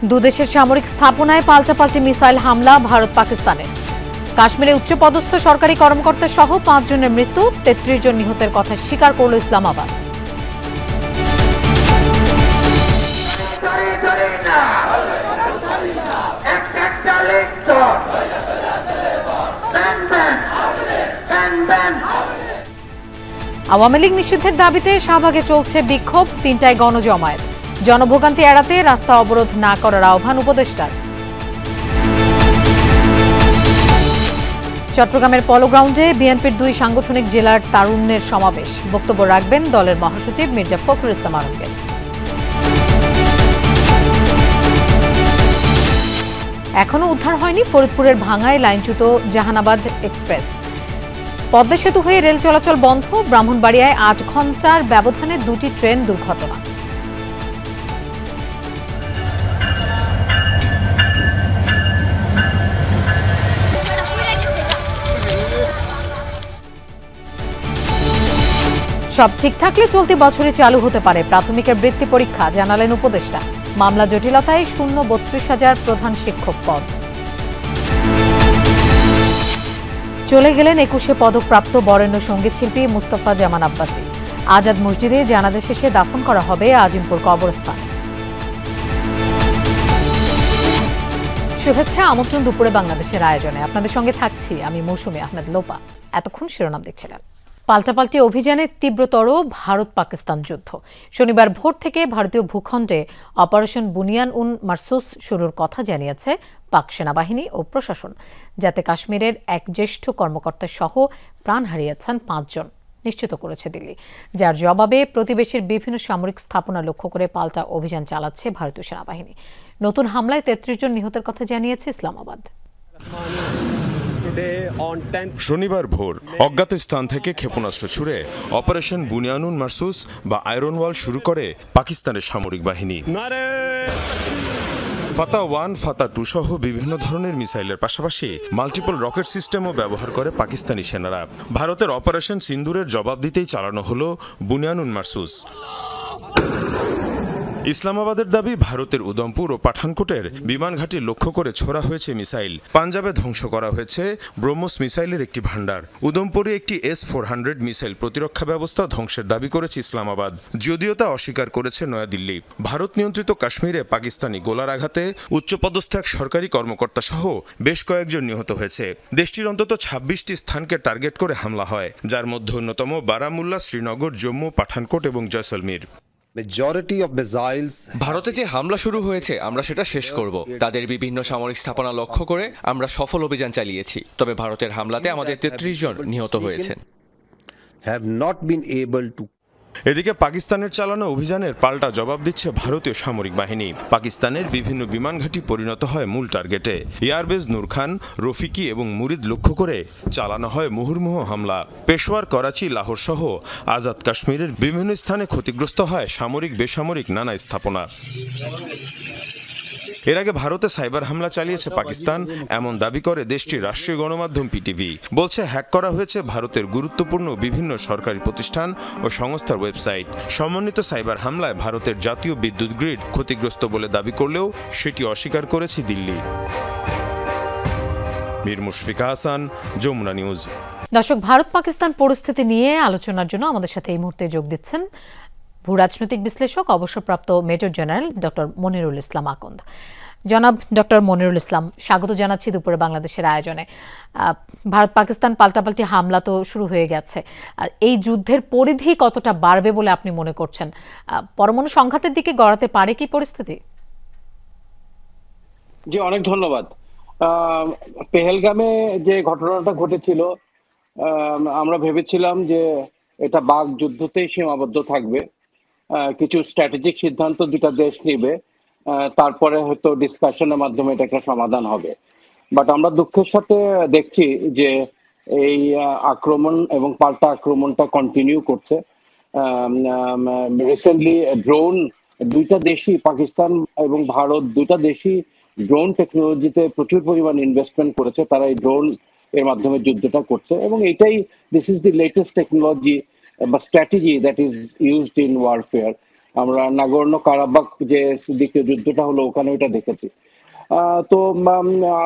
দুদেশের সামরিক স্থাপনায় পাল্টাপাল্টি মিসাইল হামলা ভারত পাকিস্তানের। কাশ্মীরে উচ্চপদস্থ সরকারি কর্মকর্তা সহ 5 জনের মৃত্যু, 33 জন নিহতের কথা স্বীকার করল ইসলামাবাদ। আওয়ামী লীগ নিষিদ্ধের দাবিতে শাহবাগে চলছে বিক্ষোভ, 3টায় গণজমায়েত। জনভোগান্তি এড়াতে রাস্তা অবরোধ না করার আহ্বান উপদেষ্টার। চট্টগ্রামের পলো গ্রাউন্ডে বিএনপির 2 সাংগঠনিক জেলার তারুণ্যের সমাবেশ। বক্তব্য রাখবেন দলের মহাসচিব মির্জা ফখরুল ইসলাম আলমগীর। এখনো উদ্ধার হয়নি ফরিদপুরের ভাঙ্গায় লাইনচ্যুত জাহানাবাদ এক্সপ্রেস। পদ্মা সেতু হয়ে রেল চলাচল বন্ধ। ব্রাহ্মণবাড়িয়ায় 8 ঘণ্টার ব্যবধানে 2টি ট্রেন দুর্ঘটনা। সব ঠিক থাকলে চলতি বছরে চালু হতে পারে প্রাথমিকের বৃত্তি পরীক্ষা, জানালেন উপদেষ্টা। মামলা জটিলতায় শূন্য 32,000 প্রধান শিক্ষক পদ। চলে গেলেন 21 পদকপ্রাপ্ত বরেণ্য সঙ্গীতশিল্পী মুস্তাফা জামান আব্বাসী। আজাদ মসজিদে জানাজা শেষে দাফন করা হবে আজিমপুর কবরস্থানে। শুভেচ্ছা, আমন্ত্রণ দুপুরে বাংলাদেশের আয়োজনে। আপনাদের সঙ্গে থাকছি আমি মৌসুমী আহমেদ লোপা। এতক্ষণ শিরোনাম দেখছিলেন। পাল্টাপাল্টি অভিযানে তীব্রতর ভারত পাকিস্তান যুদ্ধ। শনিবার ভোর থেকে ভারতীয় ভূখণ্ডে অপারেশন বুনিয়ান উন মারসুস শুরুর কথা জানিয়েছে পাক সেনাবাহিনী ও প্রশাসন, যাতে কাশ্মীরের এক জ্যেষ্ঠ কর্মকর্তা সহ প্রাণ হারিয়েছেন 5 জন নিশ্চিত করেছে দিল্লি। যার জবাবে প্রতিবেশীর বিভিন্ন সামরিক স্থাপনা লক্ষ্য করে পাল্টা অভিযান চালাচ্ছে ভারতীয় সেনাবাহিনী। নতুন হামলায় 33 জন নিহতের কথা জানিয়েছে ইসলামাবাদ। শনিবার ভোর অজ্ঞাত স্থান থেকে ক্ষেপণাস্ত্র ছুড়ে অপারেশন বুনিয়ানুন মারসুস বা আয়রন ওয়াল শুরু করে পাকিস্তানের সামরিক বাহিনী। ফাতা 1, ফাতা 2 সহ বিভিন্ন ধরনের মিসাইলের পাশাপাশি মাল্টিপল রকেট সিস্টেমও ব্যবহার করে পাকিস্তানি সেনারা। ভারতের অপারেশন সিন্দুরের জবাব দিতেই চালানো হলো বুনিয়ানুন মারসুস। ইসলামাবাদের দাবি, ভারতের উদমপুর ও পাঠানকোটের বিমান ঘাঁটি লক্ষ্য করে ছোড়া হয়েছে মিসাইল। পাঞ্জাবে ধ্বংস করা হয়েছে ব্রহ্মস মিসাইলের একটি ভান্ডার। উদমপুরে একটি S-400 মিসাইল প্রতিরক্ষা ব্যবস্থা ধ্বংসের দাবি করেছে ইসলামাবাদ, যদিও তা অস্বীকার করেছে নয়াদিল্লি। ভারত নিয়ন্ত্রিত কাশ্মীরে পাকিস্তানি গোলার আঘাতে উচ্চপদস্থ এক সরকারি কর্মকর্তা সহ বেশ কয়েকজন নিহত হয়েছে। দেশটির অন্তত 26টি স্থানকে টার্গেট করে হামলা হয়, যার মধ্যে অন্যতম বারামুল্লা, শ্রীনগর, জম্মু, পাঠানকোট এবং জয়সলমীর। ভারতে যে হামলা শুরু হয়েছে আমরা সেটা শেষ করব। তাদের বিভিন্ন সামরিক স্থাপনা লক্ষ্য করে আমরা সফল অভিযান চালিয়েছি, তবে ভারতের হামলাতে আমাদের 33 জন নিহত হয়েছেন। এদিকে পাকিস্তানের চালানো অভিযানের পাল্টা জবাব দিচ্ছে ভারতীয় সামরিক বাহিনী। পাকিস্তানের বিভিন্ন বিমান ঘাঁটি পরিণত হয় মূল টার্গেটে। এয়ারবেজ নূর খান, রফিকি এবং মুরিদ লক্ষ্য করে চালানো হয় মুহুর্মুহ হামলা। পেশোয়ার, করাচি, লাহোর সহ আজাদ কাশ্মীরের বিভিন্ন স্থানে ক্ষতিগ্রস্ত হয় সামরিক বেসামরিক নানা স্থাপনা। এর আগে ভারতে সাইবার হামলা চালিয়েছে পাকিস্তান, এমন দাবি করে দেশটির রাষ্ট্রীয় গণমাধ্যম PTV। বলছে হ্যাক করা হয়েছে ভারতের গুরুত্বপূর্ণ বিভিন্ন সরকারি প্রতিষ্ঠান ও সংস্থার ওয়েবসাইট। সমন্বিত সাইবার হামলায় ভারতের জাতীয় বিদ্যুৎ গ্রিড ক্ষতিগ্রস্ত বলে দাবি করলেও সেটি অস্বীকার করেছে দিল্লি। মীর মুশফিকা হাসান, যমুনা নিউজ। দর্শক, ভারত পাকিস্তান পরিস্থিতি নিয়ে আলোচনার জন্য আমাদের সাথে এই মুহূর্তে যোগ দিচ্ছেন ভূরাজনৈতিক বিশ্লেষক, অবসরপ্রাপ্ত মেজর জেনারেল ডক্টর মনিরুল ইসলাম আকন্দ। জনাব ডক্টর মনিরুল ইসলাম, স্বাগত জানাচ্ছি দুপুরে বাংলাদেশের আয়োজনে। ভারত পাকিস্তান পাল্টাপাল্টি হামলা তো শুরু হয়ে গেছে, এই যুদ্ধের পরিধি কতটা বাড়বে বলে আপনি মনে করছেন? পরমাণু সংঘাতের দিকে গড়াতে পারে কি পরিস্থিতি? জি, অনেক ধন্যবাদ। পেহেলগামে যে ঘটনাটা ঘটেছিল, আমরা ভেবেছিলাম যে এটা বাক যুদ্ধতেই সীমাবদ্ধ থাকবে। কিছু স্ট্র্যাটেজিক সিদ্ধান্ত দুটা দেশ নিবে, তারপরে হয়তো ডিসকাশনের মাধ্যমে এটা একটা সমাধান হবে। বাট আমরা দুঃখের সাথে দেখছি যে এই আক্রমণ এবং পাল্টা আক্রমণটা কন্টিনিউ করছে। রিসেন্টলি ড্রোন, দুইটা দেশই, পাকিস্তান এবং ভারত দুইটা দেশই ড্রোন টেকনোলজিতে প্রচুর পরিমাণ ইনভেস্টমেন্ট করেছে। তারা এই ড্রোন এর মাধ্যমে যুদ্ধটা করছে এবং এটাই, this is the latest technology বা strategy that is used in warfare. আমরা নাগর্নো কারাবাখ যে দ্বিতীয় যুদ্ধটা হলো ওখানে ওটা দেখেছি। তো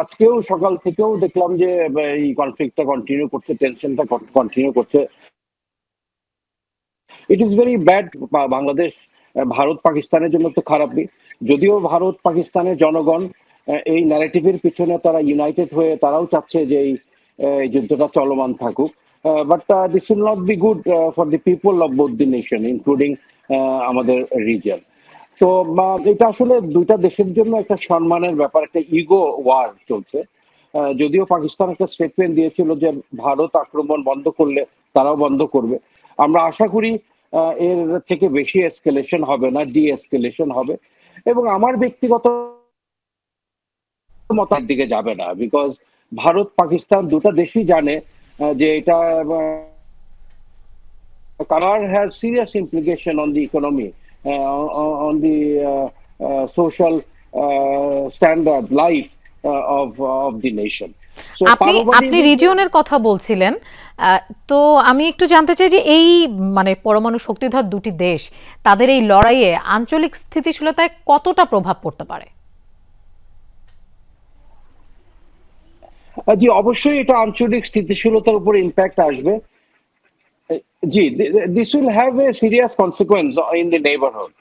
আজকেও সকাল থেকেও দেখলাম যে এই কনফ্লিক্টটা কন্টিনিউ করছে, টেনশনটা কন্টিনিউ করছে। It is very bad. Bangladesh Bharat পাকিস্তানের জন্য তো খারাপই, যদিও ভারত পাকিস্তানের জনগণ এই ন্যারেটিভের পিছনে তারা ইউনাইটেড হয়ে তারাও চাচ্ছে যে এই যুদ্ধটা চলমান থাকুক, but this will not be good for the people of both the nation including আমাদের রিজন। তো এটা আসলে দুইটা দেশের জন্য একটা সম্মানের ব্যাপার, একটা ইগো ওয়ার চলছে। যদিও পাকিস্তান একটা স্টেটমেন্ট দিয়েছিল যে ভারত আক্রমণ বন্ধ করলে তারাও বন্ধ করবে। আমরা আশা করি এর থেকে বেশি এসকেলেশন হবে না, ডি এসকেলেশন হবে, এবং আমার ব্যক্তিগত মতের দিকে যাবে না, বিকজ ভারত পাকিস্তান দুটা দেশই জানে যে এটা কারার has serious implication on the economy, on the social standard life of the nation. So আপনি রিজিয়নের কথা বলছিলেন, তো আমি একটু জানতে চাই যে এই মানে পরমাণু শক্তিধর দুটি দেশ তাদের এই লড়াইয়ে আঞ্চলিক স্থিতিশীলতায় কতটা প্রভাব পড়তে পারে? জি, অবশ্যই এটা আঞ্চলিক স্থিতিশীলতার উপর ইম্প্যাক্ট আসবে। জি, this will have a serious consequence in the neighborhood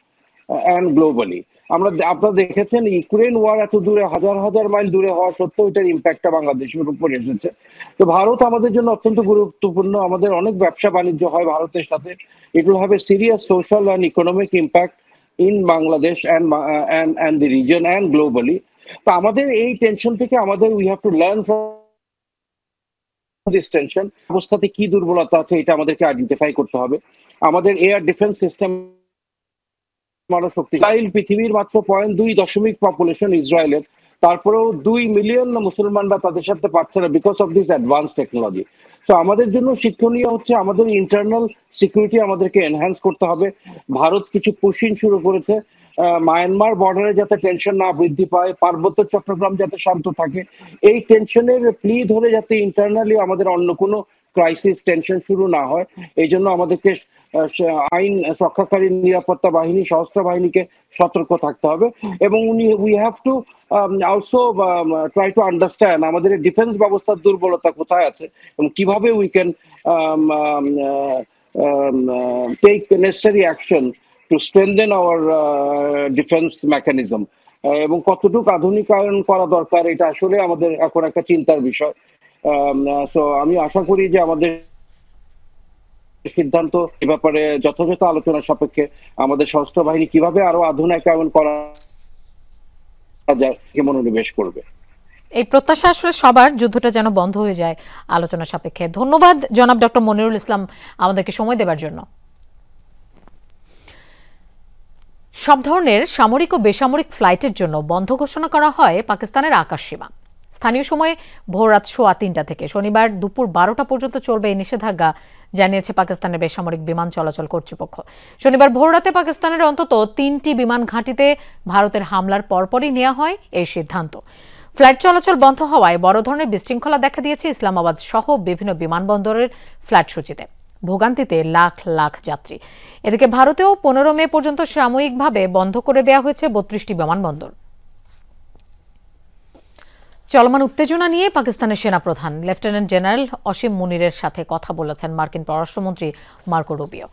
and globally. আপনারা দেখেছেন ইউক্রেন ওয়ার এত দূরে, হাজার হাজার মাইল দূরে হওয়া সত্ত্বেও এটার ইম্প্যাক্টটা বাংলাদেশের উপর এসেছে। তো ভারত আমাদের জন্য অত্যন্ত গুরুত্বপূর্ণ, আমাদের অনেক ব্যবসা বাণিজ্য হয় ভারতের সাথে। It will have a serious social and economic impact in Bangladesh and the region and globally. তো আমাদের এই টেনশন থেকে আমাদের we have to learn from this tension. অবস্থাতে কি দুর্বলতা আছে এটা আমাদেরকে আইডেন্টিফাই করতে হবে। আমাদের এয়ার ডিফেন্স সিস্টেম শক্তিশালী, পৃথিবীর মাত্র 0.2 পপুলেশন ইসরায়েলের, তারপরেও 2 মিলিয়ন মুসলমানরা তাদের সাথে পারছে না because of this advance technology. তো আমাদের জন্য শিক্ষণীয় হচ্ছে আমাদের ইন্টারনাল সিকিউরিটি আমাদেরকে এনহ্যান্স করতে হবে। ভারত কিছু পুশিং শুরু করেছে, মায়ানমার বর্ডারে যাতে টেনশন না বৃদ্ধি পায়, পার্বত্য চট্টগ্রাম যাতে শান্ত থাকে, এই টেনশনের প্লি ধরে যাতে ইন্টারনালি আমাদের অন্য কোনো ক্রাইসিস টেনশন শুরু না হয়, এই জন্য আমাদেরকে আইন রক্ষাকারী নিরাপত্তা বাহিনী, সশস্ত্র বাহিনীকে সতর্ক থাকতে হবে। এবং we have to also try to understand আমাদের ডিফেন্স ব্যবস্থার দুর্বলতা কোথায় আছে এবং কিভাবে we can take necessary action to strengthen our defence mechanism, এবং কতটুকু আধুনিকায়ন করা দরকার এটা আসলে আমাদের এখন একটা চিন্তার বিষয়। সো আমি আশা করি যে আমাদের সিদ্ধান্ত এ ব্যাপারে যথাযথ আলোচনা সাপেক্ষে আমাদের সশস্ত্র বাহিনী কিভাবে আরো আধুনিকায়ন করা যায় মনোনিবেশ করবে। এই প্রত্যাশা আসলে সবার, যুদ্ধটা যেন বন্ধ হয়ে যায় আলোচনা সাপেক্ষে। ধন্যবাদ জনাব ডক্টর মনিরুল ইসলাম আমাদেরকে সময় দেওয়ার জন্য। সব ধরনের সামরিক ও বেসামরিক ফ্লাইটের জন্য বন্ধ ঘোষণা করা হয় পাকিস্তানের আকাশ সীমা। স্থানীয় সময় ভোর রাত 3:15 থেকে শনিবার দুপুর 12টা পর্যন্ত চলবে এই নিষেধাজ্ঞা, জানিয়েছে পাকিস্তানের বেসামরিক বিমান চলাচল কর্তৃপক্ষ। শনিবার ভোর রাতে পাকিস্তানের অন্তত 3টি বিমান ঘাঁটিতে ভারতের হামলার পরপরই নেওয়া হয় এই সিদ্ধান্ত। ফ্লাইট চলাচল বন্ধ হওয়ায় বড় ধরনের বিশৃঙ্খলা দেখা দিয়েছে ইসলামাবাদ সহ বিভিন্ন বিমানবন্দরের ফ্লাইট সূচিতে। ভোগান্তিতে লাখ লাখ যাত্রী। এদিকে ভারতেও 15 মে পর্যন্ত সাময়িকভাবে বন্ধ করে দেওয়া হয়েছে 32টি বিমানবন্দর। চলমান উত্তেজনা নিয়ে পাকিস্তানের সেনাপ্রধান লেফটেন্যান্ট জেনারেল অসীম মুনিরের সাথে কথা বলেছেন মার্কিন পররাষ্ট্রমন্ত্রী মার্কো রুবিও।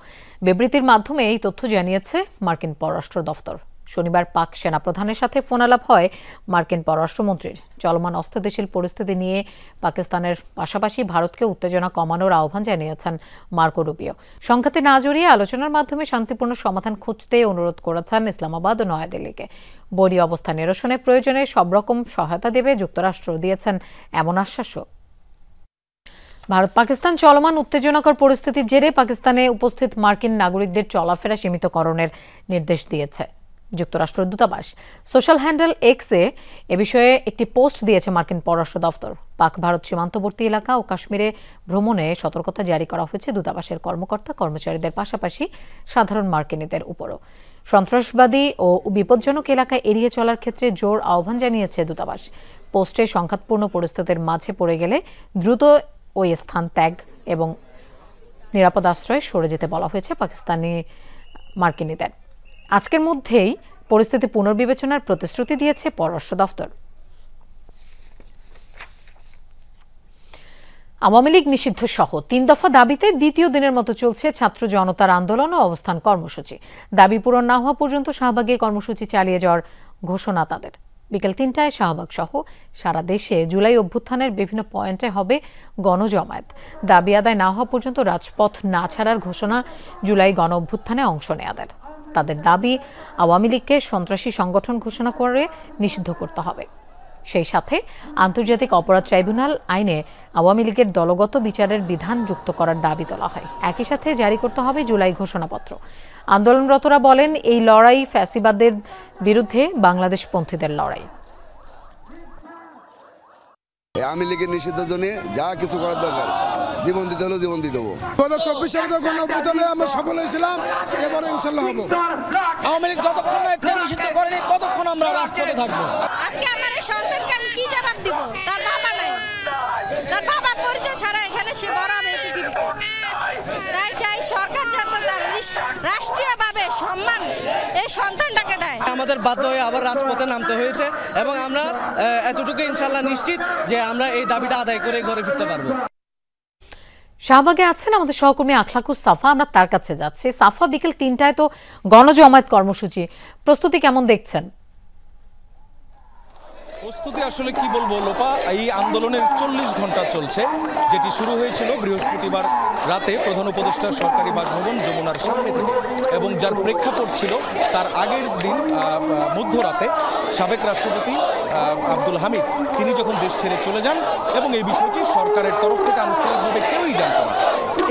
বিবৃতির মাধ্যমে এই তথ্য জানিয়েছে মার্কিন পররাষ্ট্র দফতর। শনিবার পাক সেনাপ্রধানের সাথে ফোন আলাপ হয় মার্কিন পররাষ্ট্রমন্ত্রীর। চলমান অস্থিতিশীল পরিস্থিতি নিয়ে পাকিস্তানের পাশাপাশি ভারতকে উত্তেজনা কমানোর আহ্বান জানিয়েছেন মার্কো রুবিও। সংঘাতে না জড়িয়ে আলোচনার মাধ্যমে শান্তিপূর্ণ সমাধান খুঁজতে অনুরোধ করেছেন ইসলামাবাদ ও নয়াদিল্লিকে। বৈরী অবস্থা নিরসনে প্রয়োজনে সব রকম সহায়তা দেবে যুক্তরাষ্ট্র, দিয়েছেন এমন আশ্বাসও। ভারত পাকিস্তান চলমান উত্তেজনাকর পরিস্থিতির জেরে পাকিস্তানে উপস্থিত মার্কিন নাগরিকদের চলাফেরা সীমিতকরণের নির্দেশ দিয়েছে যুক্তরাষ্ট্র দূতাবাস। সোশ্যাল হ্যান্ডেল এক্সে এ বিষয়ে একটি পোস্ট দিয়েছে মার্কিন পররাষ্ট্র দফতর। পাক ভারত সীমান্তবর্তী এলাকা ও কাশ্মীরে ভ্রমণে সতর্কতা জারি করা হয়েছে দূতাবাসের কর্মকর্তা কর্মচারীদের পাশাপাশি সাধারণ মার্কিনীদের উপরও। সন্ত্রাসবাদী ও বিপজ্জনক এলাকা এড়িয়ে চলার ক্ষেত্রে জোর আহ্বান জানিয়েছে দূতাবাস। পোস্টে সংঘাতপূর্ণ পরিস্থিতির মাঝে পড়ে গেলে দ্রুত ওই স্থান ত্যাগ এবং নিরাপদ আশ্রয়ে সরে যেতে বলা হয়েছে পাকিস্তানি মার্কিনীদের। আজকের মধ্যেই পরিস্থিতি পুনর্বিবেচনার প্রতিশ্রুতি দিয়েছে পররাষ্ট্র দপ্তর। আওয়ামী লীগ নিষিদ্ধ সহ 3 দফা দাবিতে দ্বিতীয় দিনের মতো চলছে ছাত্র জনতার আন্দোলন ও অবস্থান কর্মসূচি। দাবি পূরণ না হওয়া পর্যন্ত শাহবাগে কর্মসূচি চালিয়ে যাওয়ার ঘোষণা তাদের। বিকেল 3টায় শাহবাগ সহ সারা দেশে জুলাই অভ্যুত্থানের বিভিন্ন পয়েন্টে হবে গণজমায়েত। দাবি আদায় না হওয়া পর্যন্ত রাজপথ না ছাড়ার ঘোষণা জুলাই গণ অভ্যুত্থানে অংশ নেওয়াদের। তাদের দাবি আওয়ামী লীগকে সন্ত্রাসী সংগঠন ঘোষণা করে নিষিদ্ধ করতে হবে। সেই সাথে আন্তর্জাতিক অপরাধ ট্রাইব্যুনাল আইনে আওয়ামী লীগের দলগত বিচারের বিধান যুক্ত করার দাবি তোলা হয়। একই সাথে জারি করতে হবে জুলাই ঘোষণাপত্র। আন্দোলনরতরা বলেন, এই লড়াই ফ্যাসিবাদের বিরুদ্ধে বাংলাদেশপন্থীদের লড়াই। আওয়ামী লীগের নিষিদ্ধের জন্য যা কিছু করার দরকার জীবন দিতে হলেও জীবন দিয়ে দেবো। 2024 সালে যখন অভ্যুত্থানে আমরা সফল হয়েছিলাম, এবারে ইনশাল্লাহ হবো। আওয়ামী লীগ যতক্ষণ ইচ্ছা নিষিদ্ধ করেনি ততক্ষণ আমরা রাজপথে থাকবো। আজকে আমার এই সন্তানকে আমি কি জবাব দিব? তার বাবা নাই, তার বাবার পরিচয় ছাড়া এখানে সে বড় হবে পৃথিবীতে। তাই চাই সরকার যাতে তার রাষ্ট্রীয়ভাবে সম্মান এই সন্তানটাকে দেয়। আমাদের বাধ্য হয়ে আবার রাজপথে নামতে হয়েছে এবং আমরা এতটুকু ইনশাল্লাহ নিশ্চিত যে আমরা এই দাবিটা আদায় করে ঘরে ফিরতে পারবো। শাহবাগে আছেন আমাদের সহকর্মী আখলাকুস সাফা, আমরা তার কাছে যাচ্ছি। সাফা, বিকেল 3টায় তো গণজমায়েত কর্মসূচি, প্রস্তুতি কেমন দেখছেন? প্রস্তুতি আসলে কি বলবো লোপা, এই আন্দোলনের 40 ঘন্টা চলছে, যেটি শুরু হয়েছিল বৃহস্পতিবার রাতে প্রধান উপদেষ্টার সরকারি বাসভবন যমুনার সামনে থেকে, এবং যার প্রেক্ষাপট ছিল তার আগের দিন মধ্যরাতে সাবেক রাষ্ট্রপতি আব্দুল হামিদ তিনি যখন দেশ ছেড়ে চলে যান, এবং এই বিষয়টি সরকারের তরফ থেকে আনুষ্ঠানিকভাবে কেউই জানত না।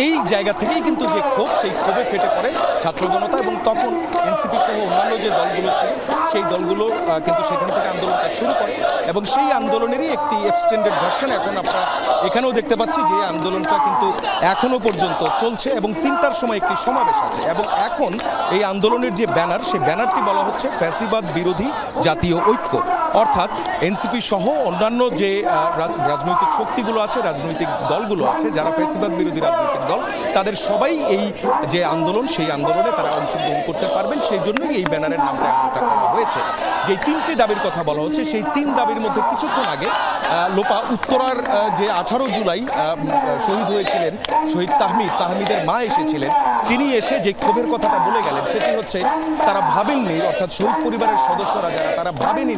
এই জায়গা থেকেই কিন্তু যে ক্ষোভ, সেই ক্ষোভে ফেটে পড়ে ছাত্র জনতা, এবং তখন এনসিপি সহ অন্যান্য যে দলগুলো ছিল সেই দলগুলো কিন্তু সেখান থেকে আন্দোলনটা শুরু করে, এবং সেই আন্দোলনেরই একটি এক্সটেন্ডেড ভার্সন এখন আমরা এখানেও দেখতে পাচ্ছি যে আন্দোলনটা কিন্তু এখনো পর্যন্ত চলছে, এবং 3টার সময় একটি সমাবেশ আছে। এবং এখন এই আন্দোলনের যে ব্যানার, সেই ব্যানারটি বলা হচ্ছে ফ্যাসিবাদ বিরোধী জাতীয় ঐক্য, অর্থাৎ এনসিপি সহ অন্যান্য যে রাজনৈতিক শক্তিগুলো আছে, রাজনৈতিক দলগুলো আছে, যারা ফ্যাসিবাদ বিরোধী রাজনৈতিক দল, তাদের সবাই এই যে আন্দোলন, সেই আন্দোলনে তারা অংশগ্রহণ করতে পারবেন। সেই জন্যই এই ব্যানারের নামটা এমনটা করা হয়েছে। যে 3টি দাবির কথা বলা হচ্ছে, সেই 3 দাবির মধ্যে কিছুক্ষণ আগে লোপা উত্তরার যে 18 জুলাই শহীদ হয়েছিলেন শহীদ তাহমিদের মা এসেছিলেন, তিনি এসে যে ক্ষোভের কথাটা বলে গেলেন সেটি হচ্ছে তারা ভাবেননি, অর্থাৎ শহীদ পরিবারের সদস্যরা যারা, তারা ভাবেনি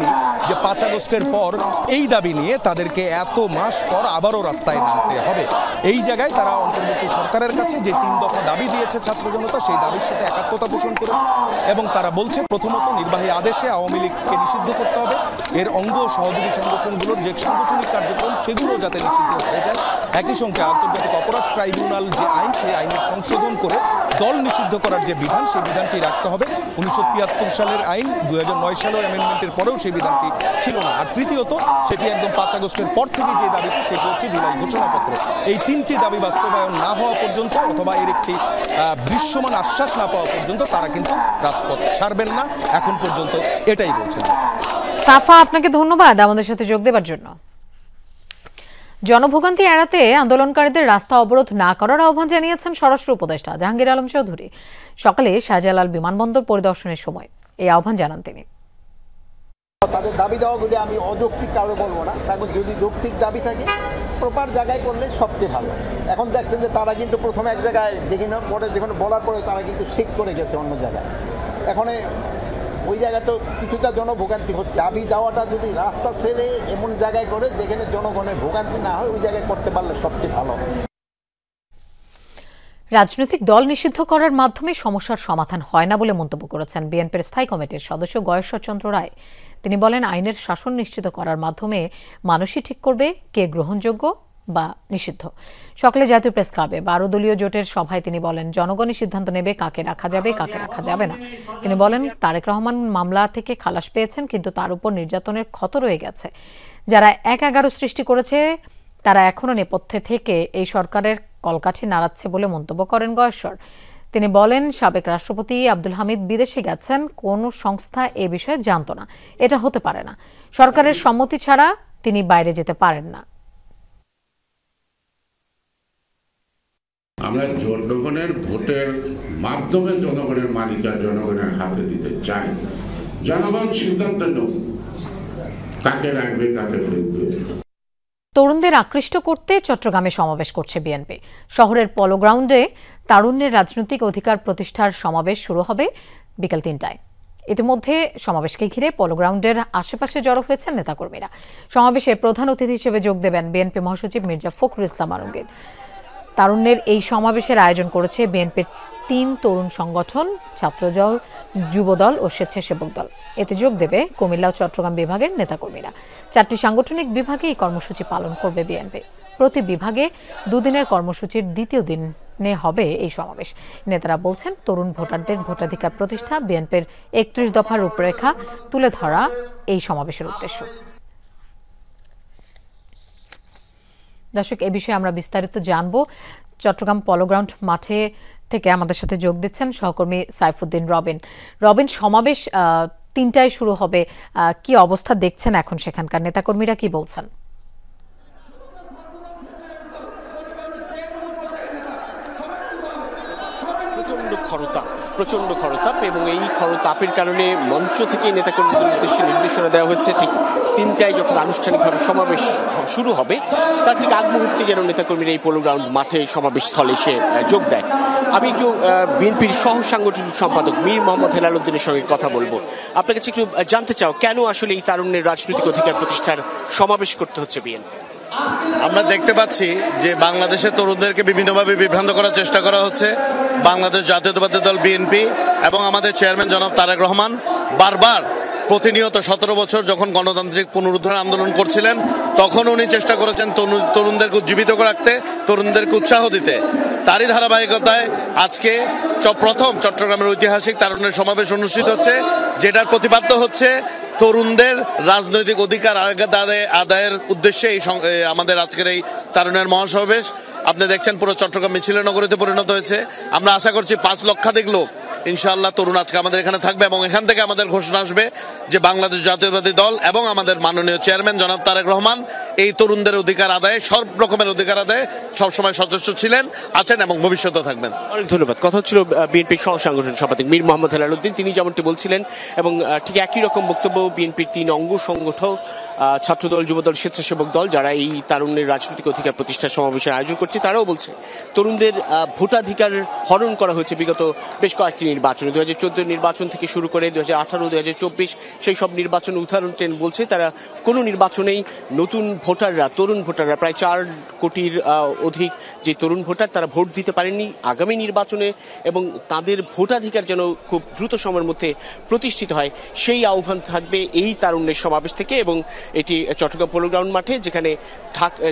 যে 5 আগস্টের পর এই দাবি নিয়ে তাদেরকে এত মাস পর আবারও রাস্তায় নামতে হবে। এই জায়গায় তারা অন্তর্বর্তী সরকারের কাছে যে 3 দফা দাবি দিয়েছে ছাত্র জনতা, সেই দাবির সাথে একাত্মতা পোষণ করেছে, এবং তারা বলছে প্রথমত নির্বাহী আদেশে আওয়ামী লীগকে নিষিদ্ধ করতে হবে, এর অঙ্গ সহযোগী সংগঠনগুলোর যে সাংগঠনিক কার্যক্রম সেগুলো যাতে নিষিদ্ধ হয়ে যায়। একই সঙ্গে আন্তর্জাতিক অপরাধ ট্রাইব্যুনাল যে আইন, সেই আইনের সংশোধন করে দল নিষিদ্ধ করার যে বিধান, সেই বিধানটি রাখতে হবে। 1973 সালের আইন 2009 সালের অ্যামেন্ডমেন্টের পরেও সেই বিধানটি ছিল না। আর তৃতীয়ত, সেটি একদম 5 আগস্টের পর থেকে যে দাবিটি, সেটি হচ্ছে জুলাই ঘোষণাপত্র। এই 3টি দাবি বাস্তবায়ন না হওয়া পর্যন্ত, অথবা এর একটি দৃশ্যমান আশ্বাস না পাওয়া পর্যন্ত তারা কিন্তু রাজপথ ছাড়বেন না, এখন পর্যন্ত এটাই বলছেন। সাফা, আপনাকে ধন্যবাদ আমাদের সাথে যোগ দেওয়ার জন্য। জনভোগান্তি এড়াতে আন্দোলনকারীদের রাস্তা অবরোধ না করার আহ্বান জানিয়েছেন স্বরাষ্ট্র উপদেষ্টা জাহাঙ্গীর আলম চৌধুরী। সকালে শাহজালাল বিমানবন্দর পরিদর্শনের সময় এই আহ্বান জানান তিনি। তাদের দাবি দেওয়াগুলি আমি অযৌক্তিক কারো বলবো না, তারপর যদি যৌক্তিক দাবি থাকে প্রপার জায়গায় করলে সবচেয়ে ভালো। এখন দেখছেন যে তারা কিন্তু প্রথমে এক জায়গায় দেখি না, পরে যখন বলার পরে তারা কিন্তু শিফট করে গেছে অন্য জায়গায়। এখন ওই জায়গায় তো কিছুটা জনভোগান্তি হচ্ছে। দাবি দেওয়াটা যদি রাস্তা ছেড়ে এমন জায়গায় করে যেখানে জনগণের ভোগান্তি না হয়, ওই জায়গায় করতে পারলে সবচেয়ে ভালো। রাজনৈতিক দল নিষিদ্ধ করার মাধ্যমে সমস্যার সমাধান হয় না বলে মন্তব্য করেছেন বিএনপির স্থায়ী কমিটির সদস্য গয়েশ্বর চন্দ্র রায়। তিনি বলেন, আইনের শাসন নিশ্চিত করার মাধ্যমে মানুষই ঠিক করবে কে গ্রহণযোগ্য বা নিষিদ্ধ। সকালে জাতীয় প্রেস ক্লাবে 12 দলীয় জোটের সভায় তিনি বলেন, জনগণই সিদ্ধান্ত নেবে কাকে রাখা যাবে, কাকে রাখা যাবে না। তিনি বলেন, তারেক রহমান মামলা থেকে খালাস পেয়েছেন, কিন্তু তার উপর নির্যাতনের ক্ষত রয়ে গেছে। যারা 1-11 সৃষ্টি করেছে তারা এখনো নেপথ্যে থেকে এই সরকারের কলকাঠি নাড়াচ্ছে বলে মন্তব্য করেন গয়েশ্বর। তিনি বলেন, সাবেক রাষ্ট্রপতি আব্দুল হামিদ বিদেশে গেছেন, কোন সংস্থা এ বিষয়ে জানত না। এটা হতে পারে না। সরকারের সম্মতি ছাড়া তিনি বাইরে যেতে পারেন না। আমরা জনগণের ভোটের মাধ্যমে জনগণের মালিকার জনগণের হাতে দিতে চাই। জনগণ সিদ্ধান্ত নেব কাকে রাখবে কাকে ফেলবে। তরুণদের আকৃষ্ট করতে চট্টগ্রামে সমাবেশ করছে বিএনপি। শহরের পলো গ্রাউন্ডে তারুণ্যের রাজনৈতিক অধিকার প্রতিষ্ঠার সমাবেশ শুরু হবে বিকেল ৩টায়। ইতিমধ্যে সমাবেশকে ঘিরে পলো গ্রাউন্ডের আশেপাশে জড়ো হয়েছেন নেতাকর্মীরা। সমাবেশে প্রধান অতিথি হিসেবে যোগ দেবেন বিএনপি মহাসচিব মির্জা ফখরুল ইসলাম আলমগীর। তারুণ্যের এই সমাবেশের আয়োজন করেছে বিএনপির ৩ তরুণ সংগঠন, ছাত্রদল, যুবদল ও স্বেচ্ছাসেবক দল। এতে যোগ দেবে কুমিল্লা ও চট্টগ্রাম বিভাগের নেতাকর্মীরা। 4টি সাংগঠনিক বিভাগে এই কর্মসূচি পালন করবে বিএনপি। প্রতি বিভাগে 2 দিনের কর্মসূচির দ্বিতীয় দিনে হবে এই সমাবেশ। নেতারা বলছেন, তরুণ ভোটারদের ভোটাধিকার প্রতিষ্ঠা বিএনপির 31 দফার রূপরেখা তুলে ধরা এই সমাবেশের উদ্দেশ্য। দর্শক, এ বিষয়ে আমরা বিস্তারিত জানব। চট্টগ্রাম পলো গ্রাউন্ড মাঠে থেকে আমাদের সাথে যোগ দিচ্ছেন সহকর্মী সাইফুদ্দিন রবিন। রবিন, সমাবেশ 3টায় শুরু হবে, কি অবস্থা দেখছেন এখন সেখানকার নেতাকর্মীরা কি বলছেন? প্রচন্ড খরতাপ এবং এই খরতাপের কারণে মঞ্চ থেকে নেতাকর্মীদের উদ্দেশ্যে নির্দেশনা দেওয়া হচ্ছে ঠিক 3টায় যখন আনুষ্ঠানিকভাবে সমাবেশ শুরু হবে তার ঠিক আগ মুহূর্তে যেন নেতাকর্মীরা এই পোলো গ্রাউন্ড মাঠে সমাবেশ স্থলে এসে যোগ দেয়। আমি একটু বিএনপির সহ সাংগঠনিক সম্পাদক মীর মোহাম্মদ হেলাল উদ্দিনের সঙ্গে কথা বলবো। আপনার কাছে একটু জানতে চাও, কেন আসলে এই তারুণ্যের রাজনৈতিক অধিকার প্রতিষ্ঠার সমাবেশ করতে হচ্ছে বিএনপি? আমরা দেখতে পাচ্ছি যে বাংলাদেশের তরুণদেরকে বিভিন্নভাবে বিভ্রান্ত করার চেষ্টা করা হচ্ছে। বাংলাদেশ জাতীয়তাবাদী দল বিএনপি এবং আমাদের চেয়ারম্যান জনাব তারেক রহমান বারবার প্রতিনিয়ত 17 বছর যখন গণতান্ত্রিক পুনরুদ্ধার আন্দোলন করছিলেন তখন উনি চেষ্টা করেছেন তরুণদেরকে উজ্জীবিত রাখতে, তরুণদেরকে উৎসাহ দিতে। তারই ধারাবাহিকতায় আজকে প্রথম চট্টগ্রামের ঐতিহাসিক তারুণ্যের সমাবেশ অনুষ্ঠিত হচ্ছে, যেটার প্রতিপাদ্য হচ্ছে তরুণদের রাজনৈতিক অধিকার আদায়ের উদ্দেশ্যে আমাদের আজকের এই তারুণ্যের মহাসমাবেশ। আপনি দেখছেন পুরো চট্টগ্রাম মিছিলের নগরীতে পরিণত হয়েছে। আমরা আশা করছি 5 লক্ষাধিক লোক ইনশাআল্লাহ তরুণ আজকে আমাদের এখানে থাকবে এবং এখান থেকে আমাদের ঘোষণা আসবে যে বাংলাদেশ জাতীয়তাবাদী দল এবং আমাদের মাননীয় চেয়ারম্যান জনাব তারেক রহমান এই তরুণদের অধিকার আদায়ে, সব রকমের অধিকার আদায়ে সবসময় সচেষ্ট ছিলেন, আছেন এবং ভবিষ্যতে থাকবেন। অনেক ধন্যবাদ। কথা হচ্ছিল বিএনপির সহ সাংগঠনিক সম্পাদক মীর মোহাম্মদ হেলাল উদ্দিন, তিনি যেমনটি বলছিলেন এবং ঠিক একই রকম বক্তব্য বিএনপির 3 অঙ্গ সংগঠন, ছাত্রদল, যুবদল, স্বেচ্ছাসেবক দল যারা এই তারুণ্যের রাজনৈতিক অধিকার প্রতিষ্ঠার সমাবেশের আয়োজন করছে তারাও বলছে তরুণদের ভোটাধিকার হরণ করা হয়েছে বিগত বেশ কয়েকটি নির্বাচনে। 2014 নির্বাচন থেকে শুরু করে 2018, 2024 সেই সব নির্বাচন উদাহরণ টেন বলছে তারা কোনো নির্বাচনেই নতুন ভোটাররা, তরুণ ভোটাররা প্রায় 4 কোটির অধিক যে তরুণ ভোটার তারা ভোট দিতে পারেননি আগামী নির্বাচনে, এবং তাদের ভোটাধিকার যেন খুব দ্রুত সময়ের মধ্যে প্রতিষ্ঠিত হয় সেই আহ্বান থাকবে এই তারুণ্যের সমাবেশ থেকে। এবং এটি চট্টগ্রাম পোলো গ্রাউন্ড মাঠে, যেখানে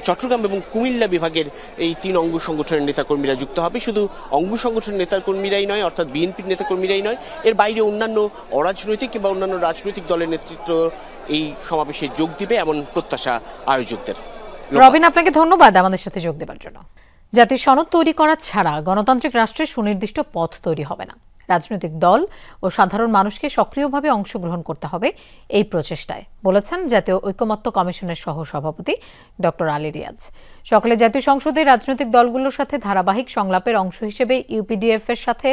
চট্টগ্রাম এবং কুমিল্লা বিভাগের এই 3 অঙ্গ সংগঠনের নেতাকর্মীরা যুক্ত হবে। শুধু অঙ্গ সংগঠনের নেতাকর্মীরাই নয়, অর্থাৎ বিএনপির নেতাকর্মীরাই নয়, এর বাইরে অন্যান্য অরাজনৈতিক কিংবা অন্যান্য রাজনৈতিক দলের নেতৃত্ব এই সমাবেশে যোগ দিবে এমন প্রত্যাশা আয়োজকদের। রবিন, আপনাকে ধন্যবাদ আমাদের সাথে যোগ দেওয়ার জন্য। জাতির সনদ তৈরি করা ছাড়া গণতান্ত্রিক রাষ্ট্রের সুনির্দিষ্ট পথ তৈরি হবে না। রাজনৈতিক দল ও সাধারণ মানুষকে সক্রিয়ভাবে অংশগ্রহণ করতে হবে এই প্রচেষ্টায়, বলেছেন জাতীয় ঐকমত্য কমিশনের সহ সভাপতি ডক্টর আলী রিয়াজ। সকালে জাতীয় সংসদে রাজনৈতিক দলগুলোর সাথে ধারাবাহিক সংলাপের অংশ হিসেবে ইউপিডিএফ এর সাথে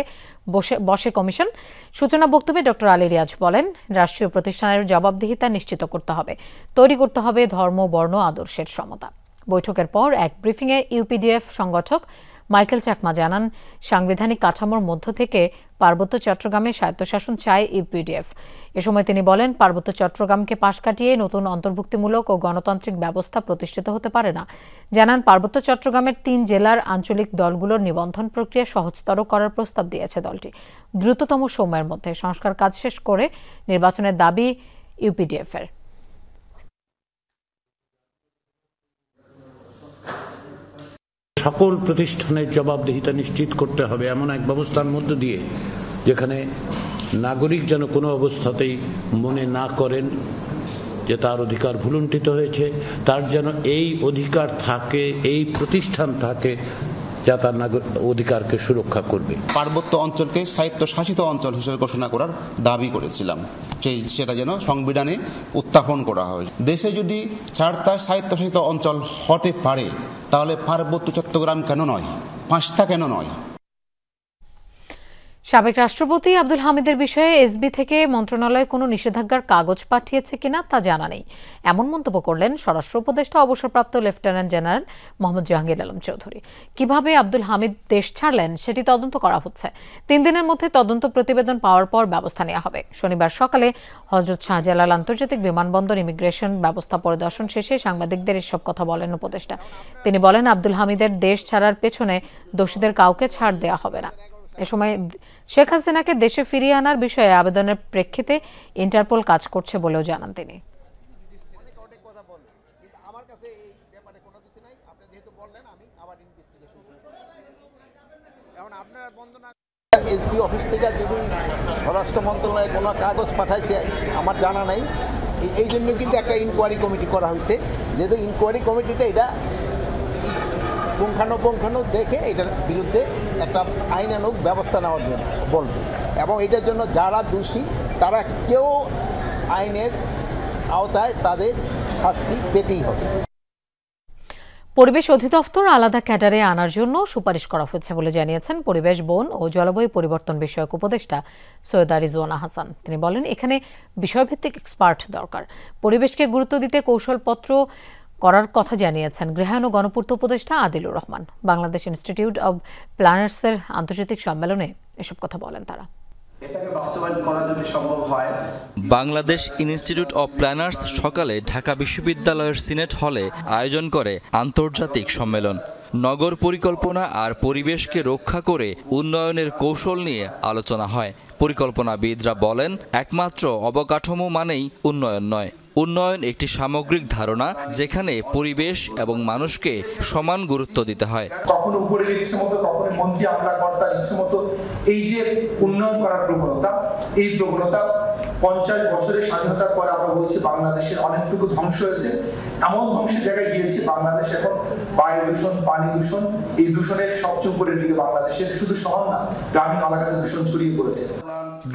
বসে কমিশন। সূচনা বক্তব্যে ডক্টর আলী রিয়াজ বলেন, রাষ্ট্রীয় প্রতিষ্ঠানের জবাবদিহিতা নিশ্চিত করতে হবে, তৈরি করতে হবে ধর্ম, বর্ণ, আদর্শের সমতা। বৈঠকের পর এক ব্রিফিংয়ে ইউপিডিএফ সংগঠক মাইকেল চাকমা জানান, সাংবিধানিক কাঠামোর মধ্য থেকে পার্বত্য চট্টগ্রামে স্বায়ত্তশাসন চায় ইউপিডিএফ। এ সময় তিনি বলেন, পার্বত্য চট্টগ্রামকে পাশ কাটিয়ে নতুন অন্তর্ভুক্তিমূলক ও গণতান্ত্রিক ব্যবস্থা প্রতিষ্ঠিত হতে পারে না। জানান, পার্বত্য চট্টগ্রামের 3 জেলার আঞ্চলিক দলগুলোর নিবন্ধন প্রক্রিয়া সহজতর করার প্রস্তাব দিয়েছে দলটি। দ্রুততম সময়ের মধ্যে সংস্কার কাজ শেষ করে নির্বাচনের দাবি ইউপিডিএফ-এর। সকল প্রতিষ্ঠানের জবাবদিহিতা নিশ্চিত করতে হবে এমন এক ব্যবস্থার মধ্য দিয়ে যেখানে নাগরিক যেন কোনো অবস্থাতেই মনে না করেন যে তার অধিকার ভুলুণ্ঠিত হয়েছে, তার যেন এই অধিকার থাকে, এই প্রতিষ্ঠান থাকে যা তার অধিকারকে সুরক্ষা করবে। পার্বত্য অঞ্চলকে স্বায়ত্তশাসিত অঞ্চল হিসেবে ঘোষণা করার দাবি করেছিলাম, সেটা যেন সংবিধানে উত্থাপন করা হয়। দেশে যদি 4টা স্বায়ত্তশাসিত অঞ্চল হতে পারে তাহলে পার্বত্য চট্টগ্রাম কেন নয়? 5টা কেন নয়? সাবেক রাষ্ট্রপতি আব্দুল হামিদের বিষয়ে এসবি থেকে মন্ত্রণালয়ে কোনো নিষেধাজ্ঞার কাগজ পাঠিয়েছে কিনা তা জানা নেই, এমন মন্তব্য করলেন স্বরাষ্ট্র উপদেষ্টা অবসরপ্রাপ্ত লেফটেন্যান্ট জেনারেল মোহাম্মদ জাহাঙ্গীর আলম চৌধুরী। কিভাবে আব্দুল হামিদ দেশ ছাড়লেন সেটি তদন্ত করা হচ্ছে। 3 দিনের মধ্যে তদন্ত প্রতিবেদন পাওয়ার পর ব্যবস্থা নেওয়া হবে। শনিবার সকালে হযরত শাহজালাল আন্তর্জাতিক বিমানবন্দর ইমিগ্রেশন ব্যবস্থা পরিদর্শন শেষে সাংবাদিকদের এসব কথা বলেন উপদেষ্টা। তিনি বলেন, আব্দুল হামিদের দেশ ছাড়ার পেছনে দোষীদের কাউকে ছাড় দেওয়া হবে না। এ সময় শেখ হাসিনাকে দেশে ফিরিয়ে আনার বিষয়ে আবেদনের প্রেক্ষিতে ইন্টারপোল কাজ করছে বলেও জানান তিনি। এসপি অফিস থেকে যদি স্বরাষ্ট্র মন্ত্রণালয়ে কোনো কাগজ পাঠাইছে আমার জানা নাই, এই জন্য কিন্তু একটা ইনকোয়ারি কমিটি করা হয়েছে। যেহেতু ইনকোয়ারি কমিটিটা এটা পুঙ্খানুপুঙ্খানু দেখে এটার বিরুদ্ধে একটা আইনানুগ ব্যবস্থা নেওয়ার জন্য বলবে, এবং এটার জন্য যারা দোষী তারা কেউ আইনের আওতায় তাদের শাস্তি পেতেই হবে। পরিবেশ অধিদপ্তর আলাদা ক্যাডারে আনার জন্য সুপারিশ করা হয়েছে বলে জানিয়েছেন পরিবেশ, বন ও জলবায়ু পরিবর্তন বিষয়ক উপদেষ্টা সৈয়দা রিজওয়ানা হাসান। তিনি বলেন, এখানে বিষয়ভিত্তিক এক্সপার্ট দরকার। পরিবেশকে গুরুত্ব দিতে কৌশলপত্র করার কথা জানিয়েছেন গৃহায়ন ও গণপূর্ত উপদেষ্টা আদিলুর রহমান। বাংলাদেশ ইনস্টিটিউট অব প্ল্যানার্সের আন্তর্জাতিক সম্মেলনে এসব কথা বলেন তারা। বাংলাদেশ ইনস্টিটিউট অব প্ল্যানার্স সকালে ঢাকা বিশ্ববিদ্যালয়ের সিনেট হলে আয়োজন করে আন্তর্জাতিক সম্মেলন। নগর পরিকল্পনা আর পরিবেশকে রক্ষা করে উন্নয়নের কৌশল নিয়ে আলোচনা হয়। পরিকল্পনাবিদরা বলেন, একমাত্র অবকাঠামো মানেই উন্নয়ন নয়। উন্নয়ন একটি সামগ্রিক ধারণা, যেখানে পরিবেশ এবং মানুষকে সমান গুরুত্ব দিতে হয়। কখনো উপরে ইচ্ছে মতো, কখনো মন্ত্রী আমলাকর্তার ইচ্ছে মতো এই যে উন্নয়ন করার প্রবণতা, এই প্রবণতা 50 বছরের স্বাধীনতার পরে আমরা বলছি বাংলাদেশের অনেকটুকু ধ্বংস হয়েছে। এমন ধ্বংসের জায়গায় গিয়েছি বাংলাদেশ এখন বায়ু দূষণ, পানি দূষণ, এই দূষণের সবচেয়ে উপরের দিকে বাংলাদেশের, শুধু শহর না গ্রামীণ এলাকাতে দূষণ ছড়িয়ে পড়েছে।